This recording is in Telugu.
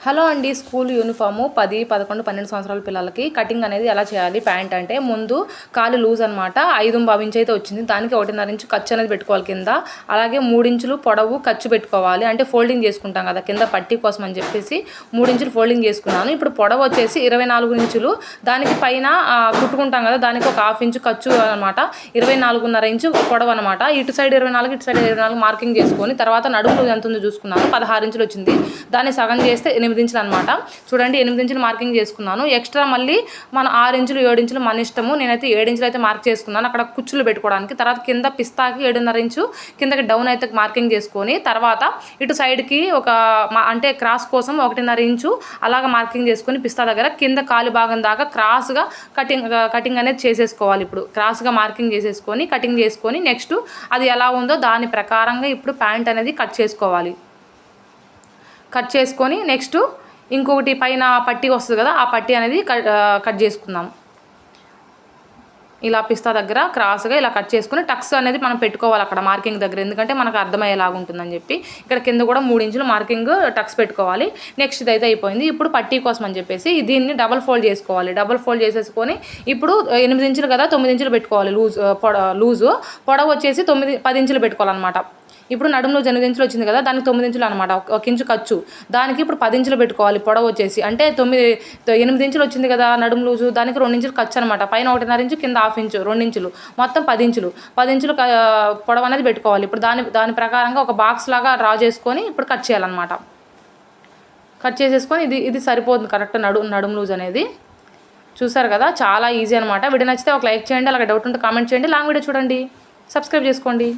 హలో అండి. స్కూల్ యూనిఫాము 10, 11, 12 సంవత్సరాల పిల్లలకి కటింగ్ అనేది ఎలా చేయాలి? ప్యాంట్ అంటే ముందు కాలు లూజ్ అనమాట. 5.5 ఇంచ్ అయితే వచ్చింది. దానికి 1.5 ఇంచు ఖర్చు అనేది పెట్టుకోవాలి కింద. అలాగే 3 ఇంచులు పొడవు ఖర్చు పెట్టుకోవాలి. అంటే ఫోల్డింగ్ చేసుకుంటాం కదా కింద పట్టీ కోసం అని చెప్పేసి 3 ఇంచులు ఫోల్డింగ్ చేసుకున్నాను. ఇప్పుడు పొడవు వచ్చేసి 24 ఇంచులు. దానికి పైన కుట్టుకుంటాం కదా, దానికి ఒక 1/2 ఇంచు ఖర్చు అనమాట. 24.5 ఇంచు పొడవు అనమాట. ఇటు సైడ్ 24, ఇటు సైడ్ 24 మార్కింగ్ చేసుకొని తర్వాత నడుము ఎంత ఉందో చూసుకున్నాను. 16 ఇంచులు వచ్చింది. దాన్ని సగం చేస్తే 8 ఇంచులు అనమాట. చూడండి, 8 ఇంచులు మార్కింగ్ చేసుకున్నాను. ఎక్స్ట్రా మళ్ళీ మన 6 ఇంచులు 7 ఇంచులు మన ఇష్టము. నేనైతే 7 ఇంచులు అయితే మార్క్ చేసుకున్నాను అక్కడ కుచ్చులు పెట్టుకోవడానికి. తర్వాత కింద పిస్తాకి 7.5 ఇంచు కిందకి డౌన్ అయితే మార్కింగ్ చేసుకొని తర్వాత ఇటు సైడ్కి ఒక అంటే క్రాస్ కోసం 1.5 ఇంచు అలాగ మార్కింగ్ చేసుకొని పిస్తా దగ్గర కింద కాలు భాగం దాకా క్రాస్గా కటింగ్ అనేది చేసేసుకోవాలి. ఇప్పుడు క్రాస్గా మార్కింగ్ చేసేసుకొని కటింగ్ చేసుకొని నెక్స్ట్ అది ఎలా ఉందో దాని ప్రకారంగా ఇప్పుడు ప్యాంట్ అనేది కట్ చేసుకోవాలి. కట్ చేసుకొని నెక్స్ట్ ఇంకొకటి పైన పట్టీ వస్తుంది కదా, ఆ పట్టీ అనేది కట్ చేసుకుందాం. ఇలా పిస్తా దగ్గర క్రాస్గా ఇలా కట్ చేసుకుని టక్స్ అనేది మనం పెట్టుకోవాలి అక్కడ మార్కింగ్ దగ్గర, ఎందుకంటే మనకు అర్థమయ్యేలాగా ఉంటుందని చెప్పి. ఇక్కడ కింద కూడా 3 ఇంచులు మార్కింగ్ టక్స్ పెట్టుకోవాలి. నెక్స్ట్ ఇదైతే అయిపోయింది. ఇప్పుడు పట్టీ కోసం అని చెప్పేసి దీన్ని డబల్ ఫోల్డ్ చేసుకోవాలి. డబల్ ఫోల్డ్ చేసేసుకొని ఇప్పుడు 8 ఇంచులు కదా 9 ఇంచులు పెట్టుకోవాలి. లూజు పొడవు వచ్చేసి 10 ఇంచులు పెట్టుకోవాలన్నమాట. ఇప్పుడు నడుము లూజ్ 8 ఇంచులు వచ్చింది కదా, దానికి 9 ఇంచులు అనమాట. 1 ఇంచు ఖర్చు. దానికి ఇప్పుడు 10 ఇంచులు పెట్టుకోవాలి పొడవు వచ్చేసి. అంటే 8 ఇంచులు వచ్చింది కదా నడుము లూజు, దానికి 2 ఇంచులు ఖర్చు అనమాట. పైన 1.5 ఇంచు, కింద 1/2 ఇంచు, 2 ఇంచులు, మొత్తం 10 ఇంచులు. 10 ఇంచులు పొడవు అనేది పెట్టుకోవాలి. ఇప్పుడు దాని ప్రకారంగా ఒక బాక్స్ లాగా డ్రా చేసుకొని ఇప్పుడు కట్ చేయాలన్నమాట. కట్ చేసేసుకొని ఇది సరిపోతుంది కరెక్ట్ నడుము లూజ్ అనేది. చూసారు కదా, చాలా ఈజీ అనమాట. వీడియో నచ్చితే ఒక లైక్ చేయండి. అలాగే డౌట్ ఉంటే కామెంట్ చేయండి. లాంగ్ వీడియో చూడండి, సబ్స్క్రైబ్ చేసుకోండి.